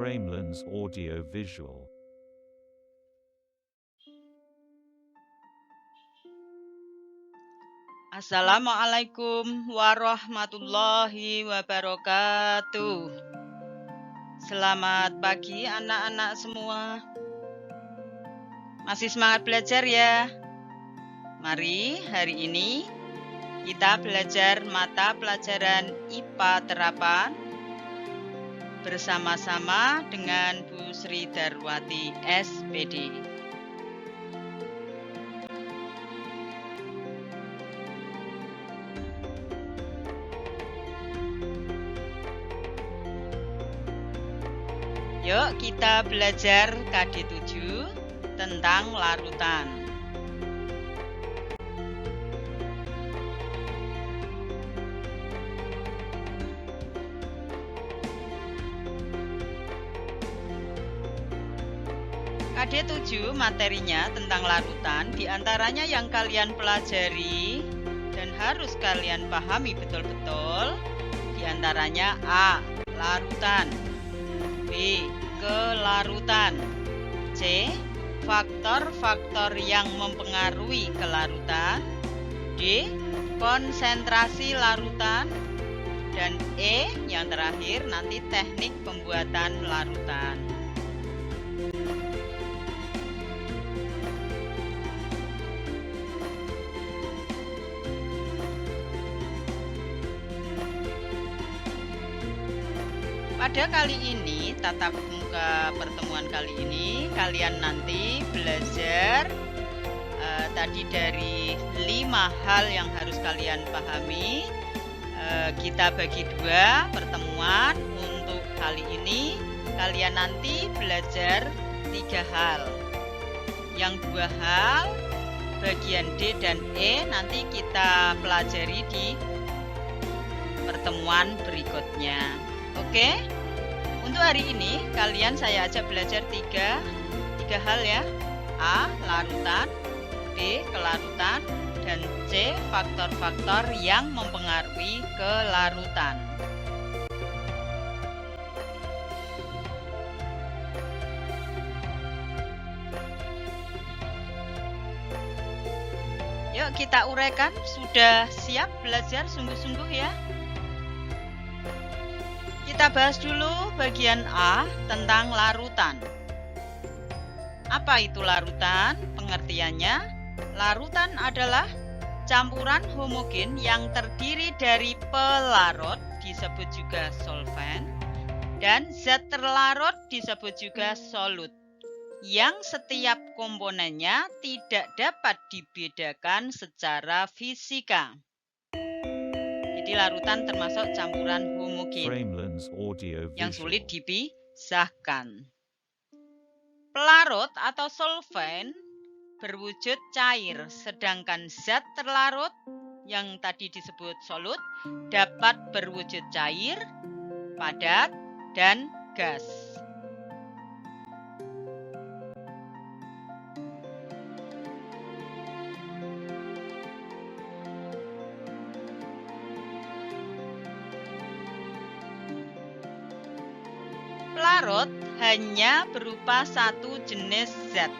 Framelens Audio Visual. Assalamualaikum warahmatullahi wabarakatuh. Selamat pagi anak-anak semua. Masih semangat belajar ya? Mari hari ini kita belajar mata pelajaran IPA Terapan bersama-sama dengan Bu Sri Darwati SPD. Yuk kita belajar KD7 tentang larutan. KD7 materinya tentang larutan, diantaranya yang kalian pelajari dan harus kalian pahami betul-betul, diantaranya A. Larutan, B. Kelarutan, C. Faktor-faktor yang mempengaruhi kelarutan, D. Konsentrasi larutan, dan E. Yang terakhir nanti teknik pembuatan larutan. Pada kali ini, tatap muka pertemuan kali ini, kalian nanti belajar tadi dari 5 hal yang harus kalian pahami. Kita bagi 2 pertemuan. Untuk kali ini, kalian nanti belajar 3 hal. Yang 2 hal, bagian D dan E, nanti kita pelajari di pertemuan berikutnya. Oke, untuk hari ini kalian saya ajak belajar tiga hal ya. A. Larutan, B. Kelarutan, dan C. Faktor-faktor yang mempengaruhi kelarutan. Yuk kita uraikan. Sudah siap belajar sungguh-sungguh ya? Kita bahas dulu bagian A tentang larutan. Apa itu larutan? Pengertiannya, larutan adalah campuran homogen yang terdiri dari pelarut, disebut juga solvent, dan zat terlarut, disebut juga solut, yang setiap komponennya tidak dapat dibedakan secara fisika. Jadi larutan termasuk campuran homogen yang sulit dipisahkan. Pelarut atau solvent berwujud cair, sedangkan zat terlarut yang tadi disebut solut dapat berwujud cair, padat, dan gas. Pelarut hanya berupa satu jenis zat,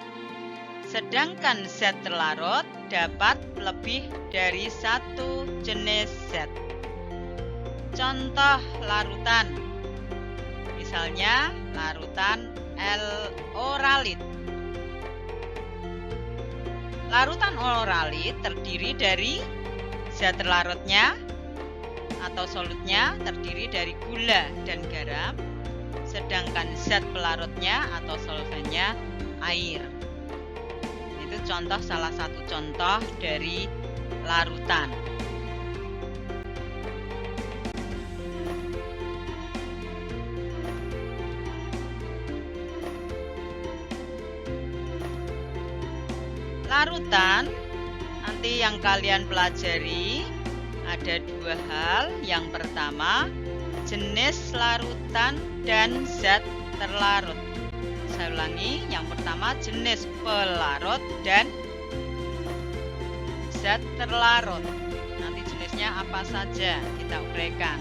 sedangkan zat terlarut dapat lebih dari satu jenis zat. Contoh larutan, misalnya larutan L-oralit. Larutan oralit terdiri dari zat terlarutnya atau solutnya terdiri dari gula dan garam, sedangkan zat pelarutnya atau solvennya air. Itu contoh, salah satu contoh dari larutan. Larutan nanti yang kalian pelajari ada 2 hal. Yang pertama, jenis larutan dan zat terlarut. Saya ulangi, yang pertama jenis pelarut dan zat terlarut. Nanti jenisnya apa saja kita uraikan.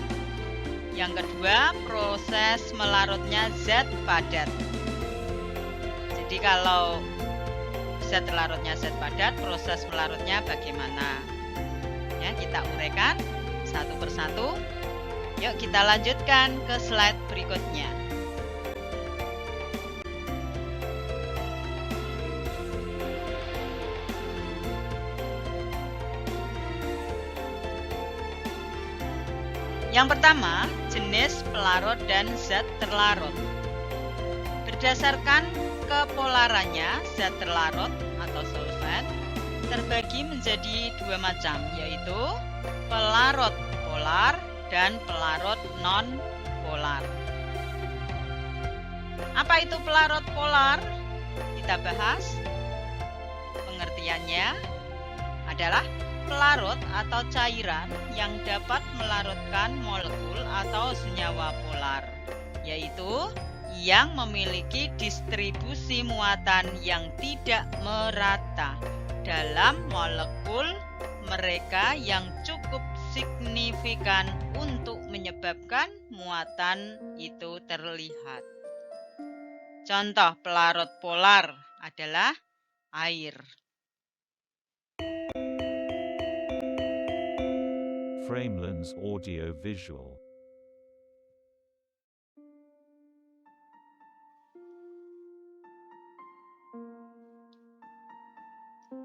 Yang kedua, proses melarutnya zat padat. Jadi kalau zat larutnya zat padat, proses melarutnya bagaimana? Ya, kita uraikan satu persatu. Yuk kita lanjutkan ke slide berikutnya. Yang pertama, jenis pelarut dan zat terlarut. Berdasarkan kepolarannya, zat terlarut atau solvent terbagi menjadi dua macam, yaitu pelarut polar dan pelarut non-polar. Apa itu pelarut polar? Kita bahas. Pengertiannya adalah pelarut atau cairan yang dapat melarutkan molekul atau senyawa polar, yaitu yang memiliki distribusi muatan yang tidak merata dalam molekul mereka yang cukup signifikan untuk menyebabkan muatan itu terlihat. Contoh pelarut polar adalah air. Framelens Audio Visual.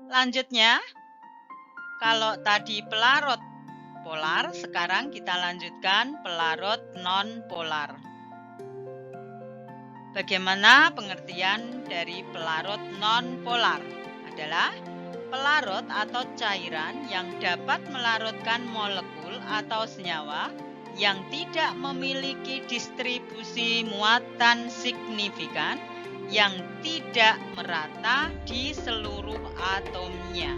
Lanjutnya, kalau tadi pelarut polar, sekarang kita lanjutkan pelarut non-polar. Bagaimana pengertian dari pelarut non-polar? Adalah pelarut atau cairan yang dapat melarutkan molekul atau senyawa yang tidak memiliki distribusi muatan signifikan yang tidak merata di seluruh atomnya.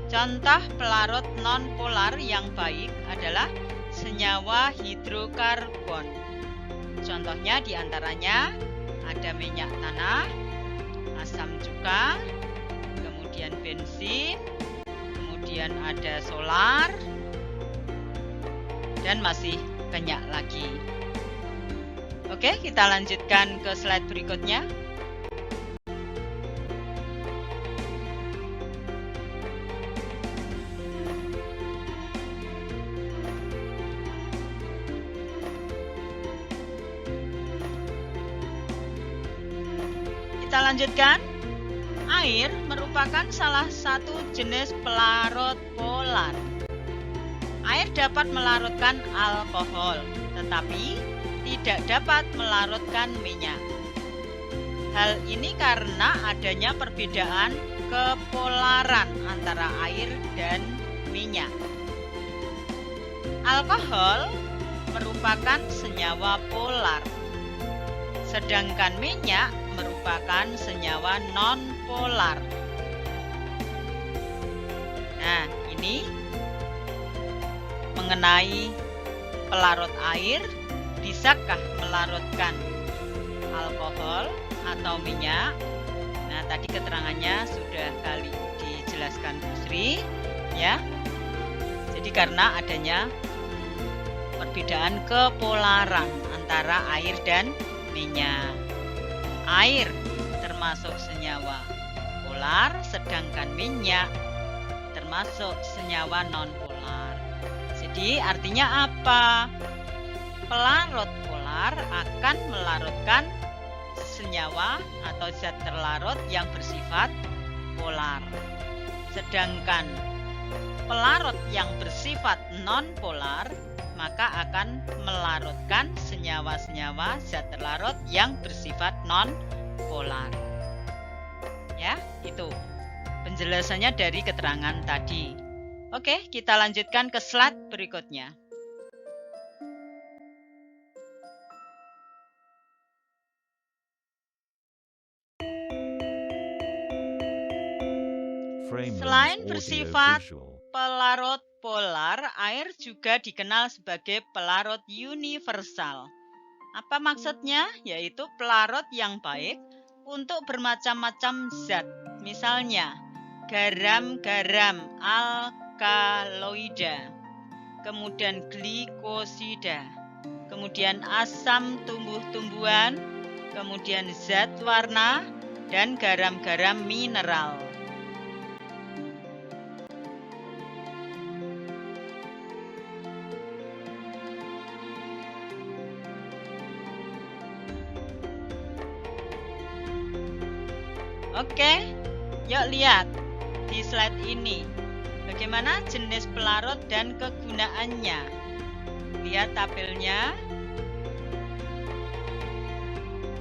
Contoh pelarut non-polar yang baik adalah senyawa hidrokarbon. Contohnya diantaranya ada minyak tanah, asam cuka, kemudian bensin, kemudian ada solar, dan masih banyak lagi. Oke, kita lanjutkan ke slide berikutnya. Kita lanjutkan. Air merupakan salah satu jenis pelarut polar. Air dapat melarutkan alkohol, tetapi tidak dapat melarutkan minyak. Hal ini karena adanya perbedaan kepolaran antara air dan minyak. Alkohol merupakan senyawa polar, sedangkan minyak merupakan senyawa non-polar. Nah, ini mengenai pelarut air, bisakah melarutkan alkohol atau minyak? Nah, tadi keterangannya sudah kali dijelaskan Bu Sri, ya. Jadi karena adanya perbedaan kepolaran antara air dan minyak. Air termasuk senyawa polar, sedangkan minyak termasuk senyawa non-polar. Jadi artinya apa? Pelarut polar akan melarutkan senyawa atau zat terlarut yang bersifat polar. Sedangkan pelarut yang bersifat non-polar maka akan melarutkan senyawa-senyawa zat terlarut yang bersifat non-polar. Ya, itu penjelasannya dari keterangan tadi. Oke, kita lanjutkan ke slide berikutnya. Selain bersifat pelarut polar, air juga dikenal sebagai pelarut universal. Apa maksudnya? Yaitu pelarut yang baik untuk bermacam-macam zat. Misalnya, garam-garam alkaloida, kemudian glikosida, kemudian asam tumbuh-tumbuhan, kemudian zat warna, dan garam-garam mineral. Oke, yuk lihat di slide ini bagaimana jenis pelarut dan kegunaannya. Lihat tabelnya.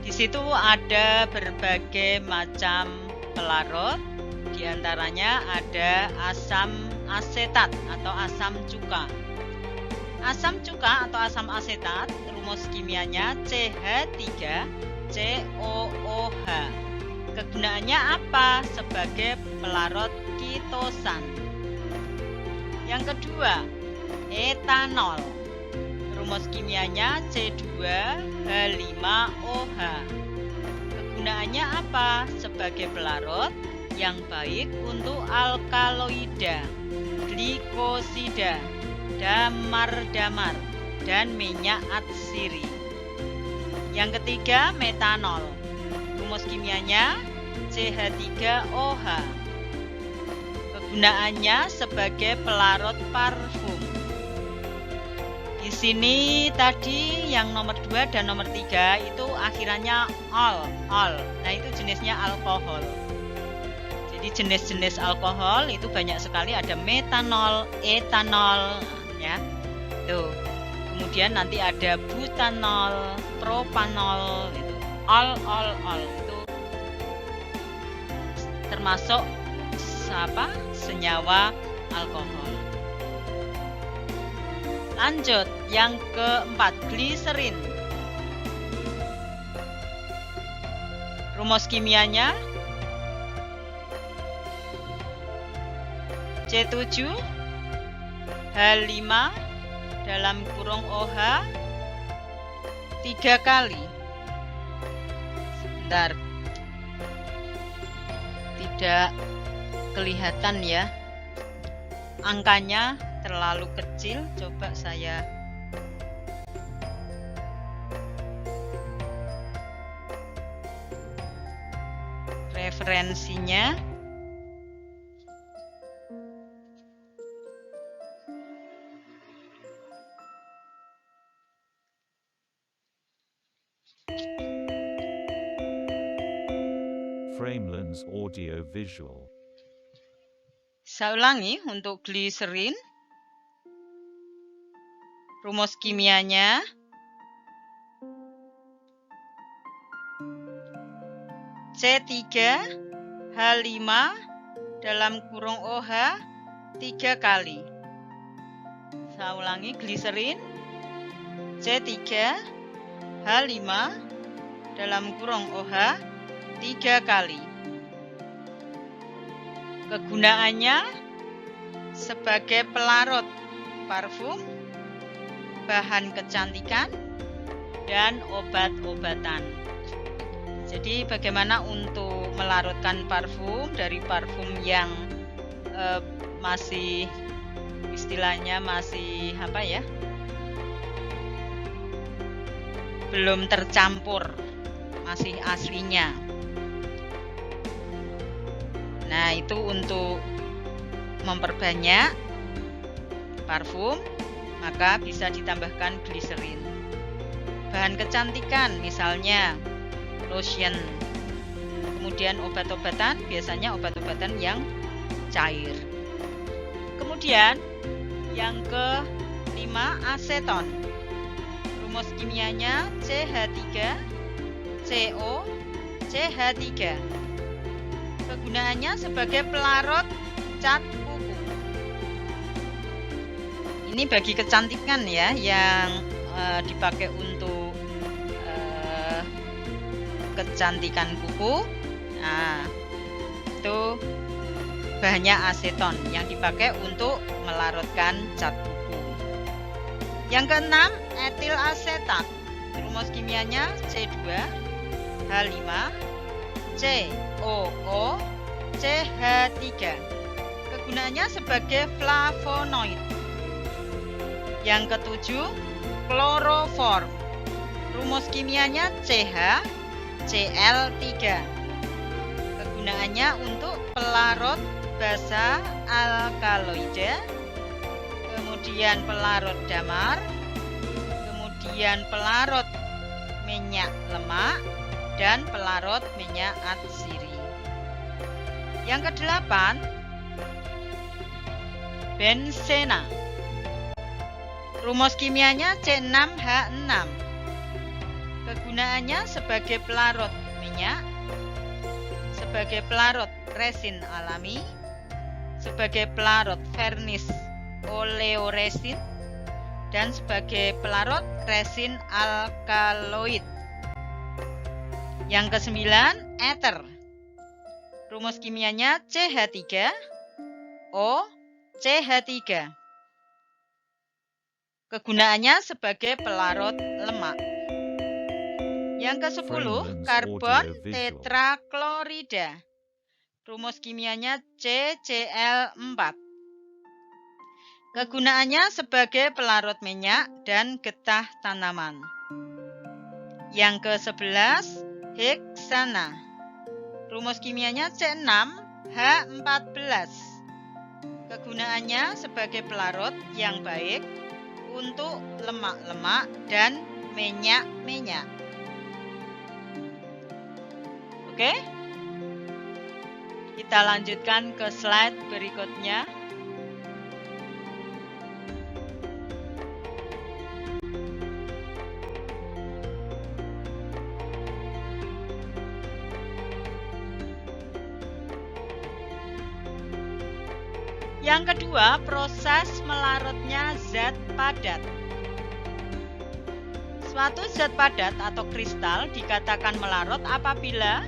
Di situ ada berbagai macam pelarut. Di antaranya ada asam asetat atau asam cuka. Asam cuka atau asam asetat rumus kimianya CH3COOH. Kegunaannya apa? Sebagai pelarut kitosan. Yang kedua, etanol. Rumus kimianya C2H5OH. Kegunaannya apa? Sebagai pelarut yang baik untuk alkaloida, glikosida, damar-damar, dan minyak atsiri. Yang ketiga, metanol. Rumus kimianya CH3OH. Kegunaannya sebagai pelarut parfum. Di sini tadi yang nomor 2 dan nomor 3 itu akhirannya ol. Nah, itu jenisnya alkohol. Jadi jenis-jenis alkohol itu banyak sekali, ada metanol, etanol, ya. Tuh. Kemudian nanti ada butanol, propanol, itu ol itu termasuk senyawa alkohol. Lanjut, yang keempat, gliserin. Rumus kimianya C7H5 dalam kurung OH 3 kali. Sebentar, tidak kelihatan ya, angkanya terlalu kecil. Coba saya referensinya. Framelens Audio Visual. Saya ulangi untuk gliserin. Rumus kimianya C3H5 dalam kurung OH 3 kali. Saya ulangi, gliserin C3H5 dalam kurung OH 3 kali. Kegunaannya sebagai pelarut parfum, bahan kecantikan, dan obat-obatan. Jadi bagaimana untuk melarutkan parfum dari parfum yang masih istilahnya masih belum tercampur, masih aslinya. Nah, itu untuk memperbanyak parfum, maka bisa ditambahkan gliserin. Bahan kecantikan misalnya lotion. Kemudian obat-obatan, biasanya obat-obatan yang cair. Kemudian yang ke-5, aseton. Rumus kimianya CH3COCH3. Kegunaannya sebagai pelarut cat kuku. Ini bagi kecantikan ya, yang dipakai untuk kecantikan kuku. Nah, itu bahannya aseton yang dipakai untuk melarutkan cat kuku. Yang keenam, etil asetat. Rumus kimianya C2H5COOCH3. Kegunaannya sebagai flavonoid. Yang ketujuh, kloroform. Rumus kimianya CH-Cl3. Kegunaannya untuk pelarut basa alkaloida, kemudian pelarut damar, kemudian pelarut minyak lemak, dan pelarut minyak atsiri. Yang kedelapan, bensena. Rumus kimianya C6H6. Kegunaannya sebagai pelarut minyak, sebagai pelarut resin alami, sebagai pelarut vernis oleoresin, dan sebagai pelarut resin alkaloid. Yang kesembilan, ether. Rumus kimianya CH3O CH3. Kegunaannya sebagai pelarut lemak. Yang ke-10, karbon tetraklorida. Rumus kimianya CCl4. Kegunaannya sebagai pelarut minyak dan getah tanaman. Yang ke-11, heksana. Rumus kimianya C6H14. Kegunaannya sebagai pelarut yang baik untuk lemak-lemak dan minyak-minyak. Oke, kita lanjutkan ke slide berikutnya. Yang kedua, proses melarutnya zat padat. Suatu zat padat atau kristal dikatakan melarut apabila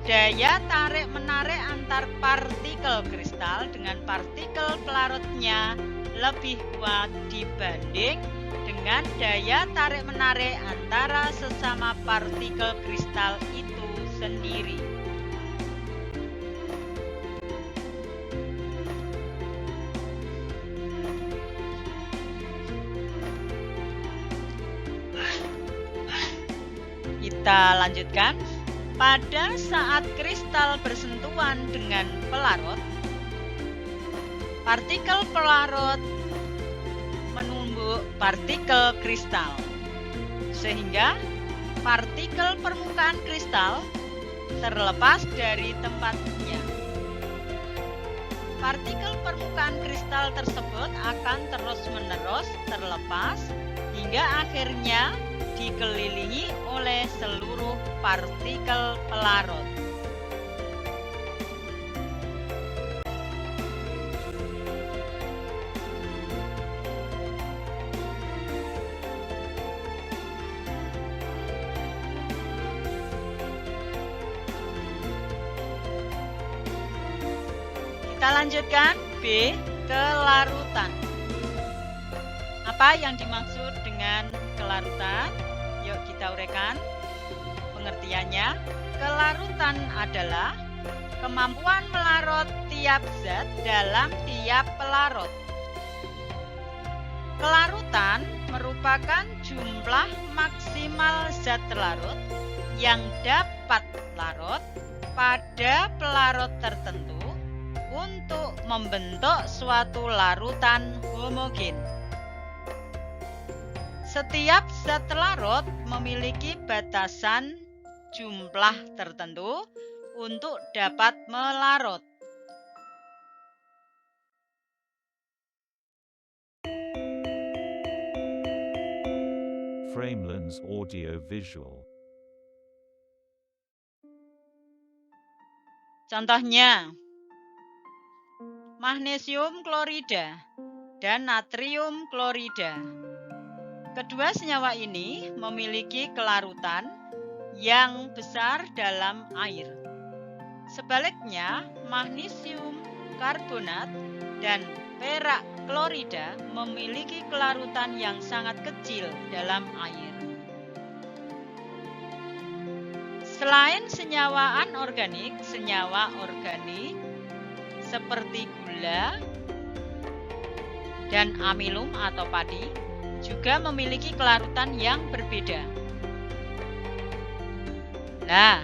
daya tarik-menarik antar partikel kristal dengan partikel pelarutnya lebih kuat dibanding dengan daya tarik-menarik antara sesama partikel kristal itu sendiri. Kita lanjutkan. Pada saat kristal bersentuhan dengan pelarut, partikel pelarut menumbuk partikel kristal, sehingga partikel permukaan kristal terlepas dari tempatnya. Partikel permukaan kristal tersebut akan terus-menerus terlepas hingga akhirnya dikelilingi oleh seluruh partikel pelarut. Kita lanjutkan B, kelarutan. Apa yang dimaksud dengan kelarutan? Yuk kita uraikan pengertiannya. Kelarutan adalah kemampuan melarut tiap zat dalam tiap pelarut. Kelarutan merupakan jumlah maksimal zat larut yang dapat larut pada pelarut tertentu untuk membentuk suatu larutan homogen. Setiap zat larut memiliki batasan jumlah tertentu untuk dapat melarut. Framelens Audio Visual. Contohnya, magnesium klorida dan natrium klorida. Kedua senyawa ini memiliki kelarutan yang besar dalam air. Sebaliknya, magnesium karbonat dan perak klorida memiliki kelarutan yang sangat kecil dalam air. Selain senyawa anorganik, senyawa organik seperti gula dan amilum atau padi juga memiliki kelarutan yang berbeda. Nah,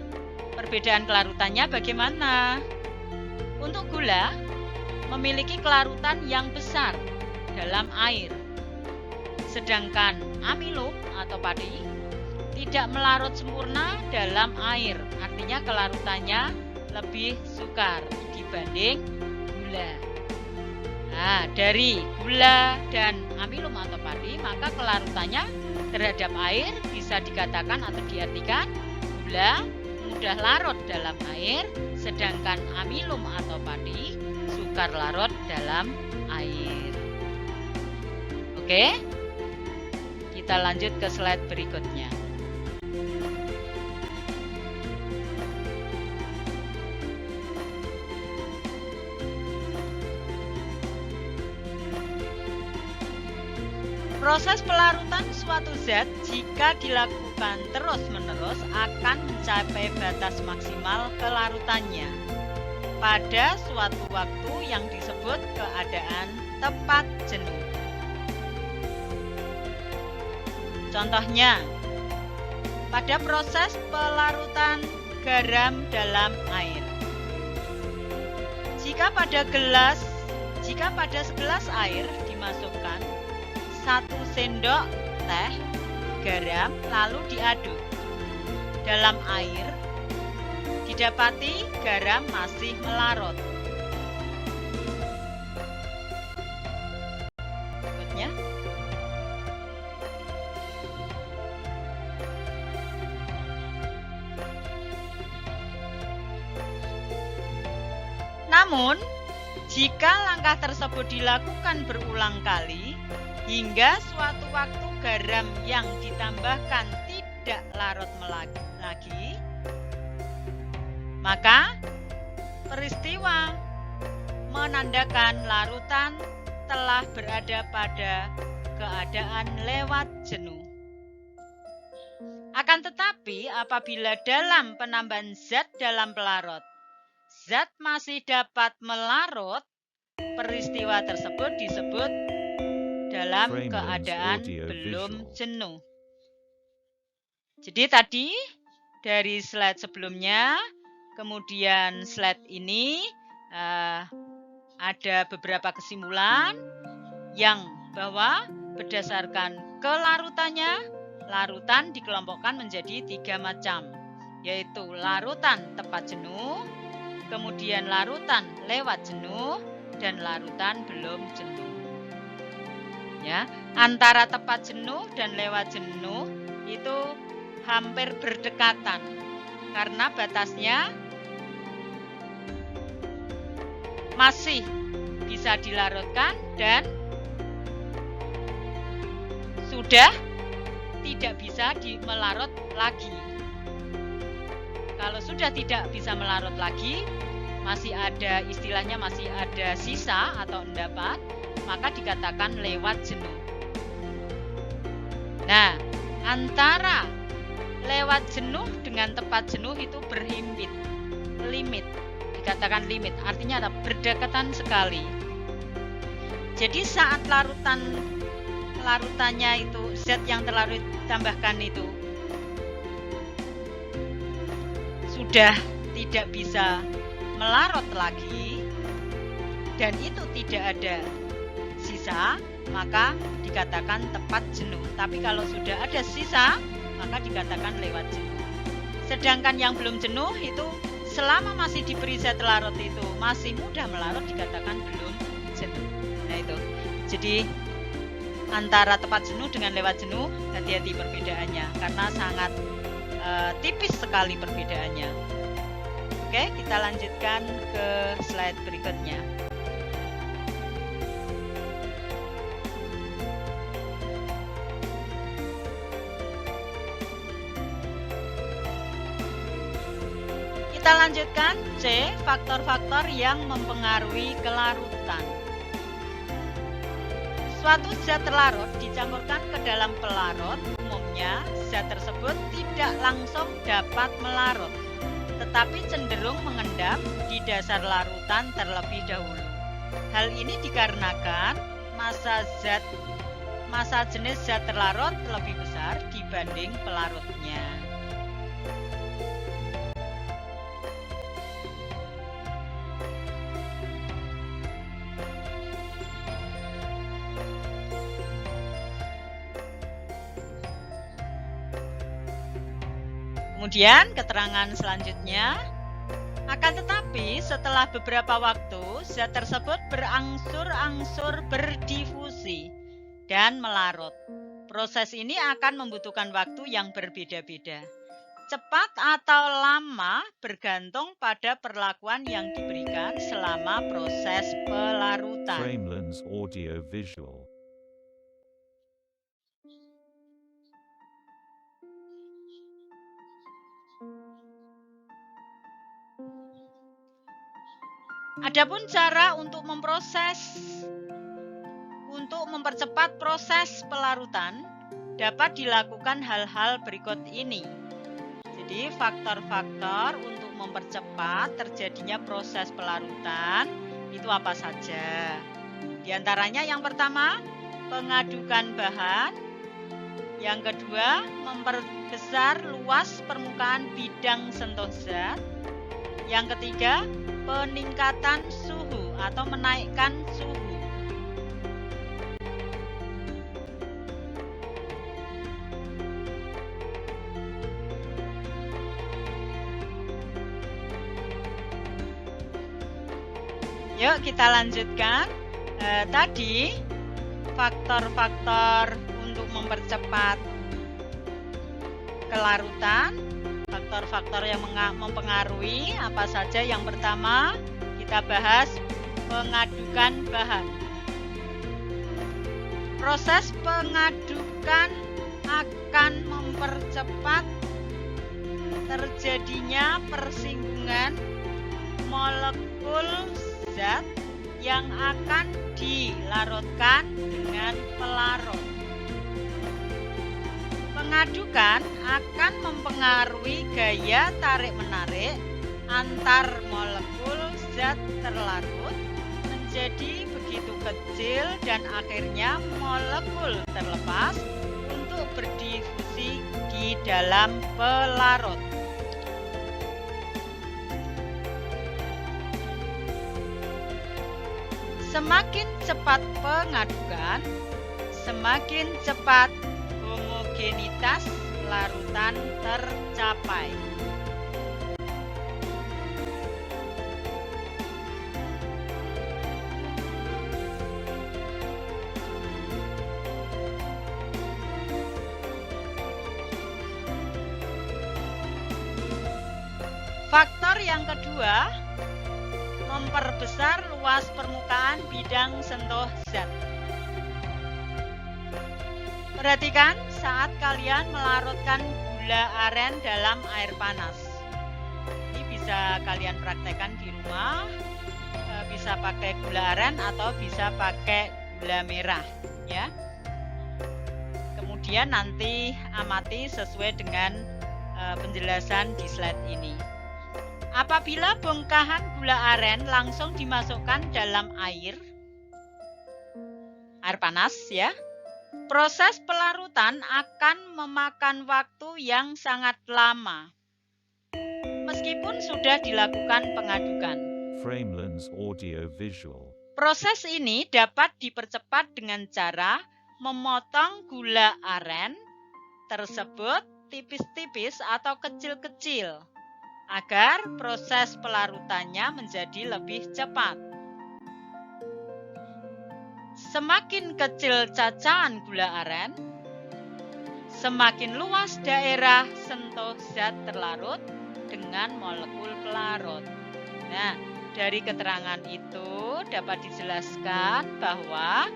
perbedaan kelarutannya bagaimana? Untuk gula, memiliki kelarutan yang besar dalam air. Sedangkan amilum atau padi tidak melarut sempurna dalam air. Artinya kelarutannya lebih sukar dibanding gula. Nah, dari gula dan amilum atau padi, maka kelarutannya terhadap air bisa dikatakan atau diartikan gula mudah larut dalam air, sedangkan amilum atau padi sukar larut dalam air. Oke, kita lanjut ke slide berikutnya. Proses pelarutan suatu zat jika dilakukan terus-menerus akan mencapai batas maksimal kelarutannya pada suatu waktu yang disebut keadaan tepat jenuh. Contohnya, pada proses pelarutan garam dalam air. Jika pada segelas air dimasukkan 1 sendok teh garam lalu diaduk. Dalam air didapati garam masih melarut. Berikutnya. Namun, jika langkah tersebut dilakukan berulang kali, hingga suatu waktu garam yang ditambahkan tidak larut lagi, maka peristiwa menandakan larutan telah berada pada keadaan lewat jenuh. Akan tetapi apabila dalam penambahan zat dalam pelarut, zat masih dapat melarut, peristiwa tersebut disebut dalam keadaan belum jenuh. Jadi tadi dari slide sebelumnya, kemudian slide ini ada beberapa kesimpulan yang bahwa berdasarkan kelarutannya, larutan dikelompokkan menjadi 3 macam, yaitu larutan tepat jenuh, kemudian larutan lewat jenuh, dan larutan belum jenuh. Ya, antara tepat jenuh dan lewat jenuh itu hampir berdekatan karena batasnya masih bisa dilarutkan dan sudah tidak bisa melarut lagi. Kalau sudah tidak bisa melarut lagi, masih ada istilahnya masih ada sisa atau endapan, maka dikatakan lewat jenuh. Nah, antara lewat jenuh dengan tepat jenuh itu berhimpit, limit, dikatakan limit, artinya ada berdekatan sekali. Jadi saat larutannya itu, zat yang terlarut tambahkan itu sudah tidak bisa melarut lagi dan itu tidak ada sisa, maka dikatakan tepat jenuh. Tapi kalau sudah ada sisa, maka dikatakan lewat jenuh. Sedangkan yang belum jenuh itu selama masih diberi zat larut itu masih mudah melarut, dikatakan belum jenuh. Nah itu. Jadi antara tepat jenuh dengan lewat jenuh, hati-hati perbedaannya karena sangat tipis sekali perbedaannya. Oke, kita lanjutkan ke slide berikutnya. Kita lanjutkan C, faktor-faktor yang mempengaruhi kelarutan. Suatu zat terlarut dicampurkan ke dalam pelarut, umumnya zat tersebut tidak langsung dapat melarut, tetapi cenderung mengendap di dasar larutan terlebih dahulu. Hal ini dikarenakan massa jenis zat terlarut lebih besar dibanding pelarutnya. Kemudian keterangan selanjutnya, akan tetapi setelah beberapa waktu zat tersebut berangsur-angsur berdifusi dan melarut. Proses ini akan membutuhkan waktu yang berbeda-beda. Cepat atau lama bergantung pada perlakuan yang diberikan selama proses pelarutan. Framelens Audio Visual. Adapun cara untuk mempercepat proses pelarutan dapat dilakukan hal-hal berikut ini. Jadi faktor-faktor untuk mempercepat terjadinya proses pelarutan itu apa saja? Di antaranya yang pertama, pengadukan bahan. Yang kedua, memperbesar luas permukaan bidang sentuh zat. Yang ketiga, peningkatan suhu atau menaikkan suhu. Yuk kita lanjutkan. Tadi faktor-faktor untuk mempercepat kelarutan. Faktor-faktor yang mempengaruhi apa saja? Yang pertama, kita bahas pengadukan bahan. Proses pengadukan akan mempercepat terjadinya persinggungan molekul zat yang akan dilarutkan dengan pelarut. Pengadukan akan mempengaruhi gaya tarik-menarik antar molekul zat terlarut menjadi begitu kecil dan akhirnya molekul terlepas untuk berdifusi di dalam pelarut. Semakin cepat pengadukan, semakin cepat homogenitas larutan tercapai. Faktor yang kedua, memperbesar luas permukaan bidang sentuh zat. Perhatikan saat kalian melarutkan gula aren dalam air panas. Ini bisa kalian praktekkan di rumah, bisa pakai gula aren atau bisa pakai gula merah, ya. Kemudian nanti amati sesuai dengan penjelasan di slide ini. Apabila bongkahan gula aren langsung dimasukkan dalam air panas, ya, proses pelarutan akan memakan waktu yang sangat lama, meskipun sudah dilakukan pengadukan. Framelens Audio Visual. Proses ini dapat dipercepat dengan cara memotong gula aren tersebut tipis-tipis atau kecil-kecil, agar proses pelarutannya menjadi lebih cepat. Semakin kecil cacahan gula aren, semakin luas daerah sentuh zat terlarut dengan molekul pelarut. Nah, dari keterangan itu dapat dijelaskan bahwa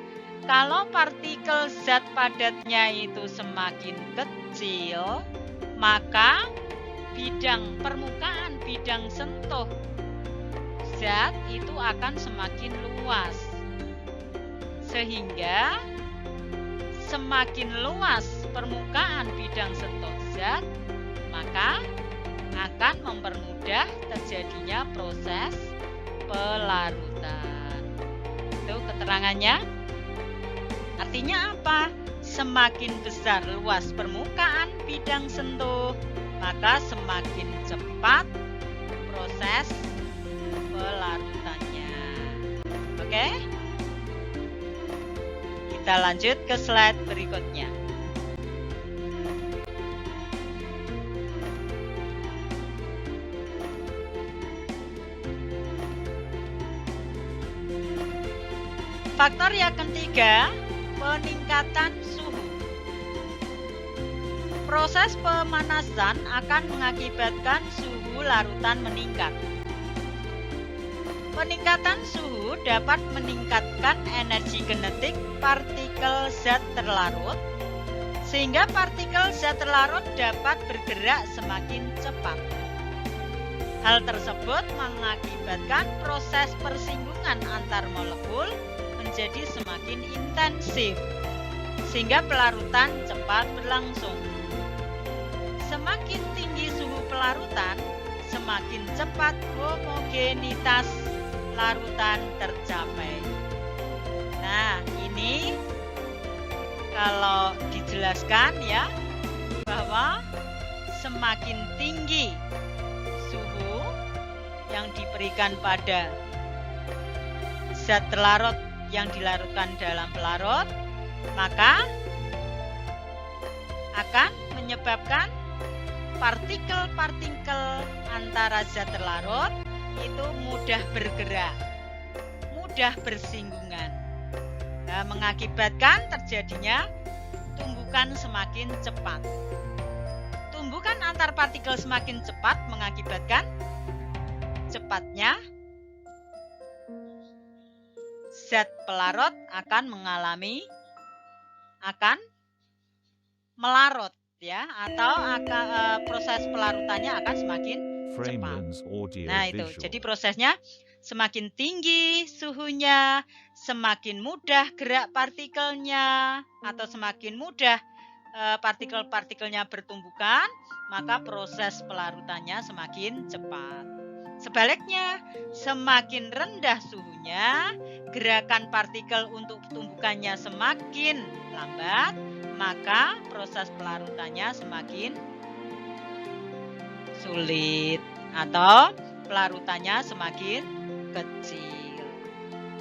kalau partikel zat padatnya itu semakin kecil, maka permukaan bidang sentuh zat itu akan semakin luas, sehingga semakin luas permukaan bidang sentuh zat, maka akan mempermudah terjadinya proses pelarutan. Itu keterangannya. Artinya apa? Semakin besar luas permukaan bidang sentuh, maka semakin cepat proses pelarutannya. Oke? Kita lanjut ke slide berikutnya. Faktor yang ketiga, peningkatan suhu. Proses pemanasan akan mengakibatkan suhu larutan meningkat. Peningkatan suhu dapat meningkatkan energi kinetik partikel zat terlarut, sehingga partikel zat terlarut dapat bergerak semakin cepat. Hal tersebut mengakibatkan proses persinggungan antar molekul menjadi semakin intensif, sehingga pelarutan cepat berlangsung. Semakin tinggi suhu pelarutan, semakin cepat homogenitas larutan tercapai. Nah, ini kalau dijelaskan ya, bahwa semakin tinggi suhu yang diberikan pada zat terlarut yang dilarutkan dalam pelarut, maka akan menyebabkan partikel-partikel antara zat terlarut itu mudah bergerak, mudah bersinggungan, mengakibatkan terjadinya tumbukan semakin cepat. Tumbukan antar partikel semakin cepat mengakibatkan cepatnya zat pelarut akan melarut ya, atau proses pelarutannya akan semakin cepat. Nah, itu. Jadi prosesnya semakin tinggi suhunya, semakin mudah gerak partikelnya, atau semakin mudah partikel-partikelnya bertumbukan, maka proses pelarutannya semakin cepat. Sebaliknya, semakin rendah suhunya, gerakan partikel untuk tumbukannya semakin lambat, maka proses pelarutannya semakin sulit atau pelarutannya semakin kecil.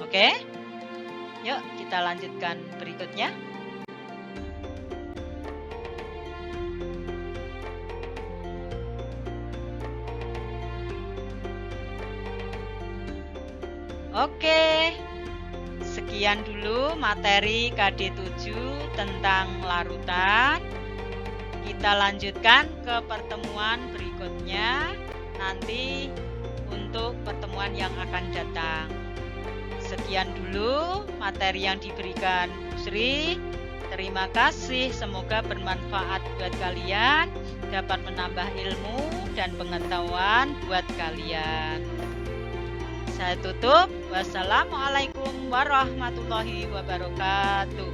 Oke? Yuk kita lanjutkan berikutnya. Oke, sekian dulu materi KD7 tentang larutan. Kita lanjutkan ke pertemuan berikutnya nanti untuk pertemuan yang akan datang. Sekian dulu materi yang diberikan Bu Sri. Terima kasih, semoga bermanfaat buat kalian, dapat menambah ilmu dan pengetahuan buat kalian. Saya tutup. Wassalamualaikum warahmatullahi wabarakatuh.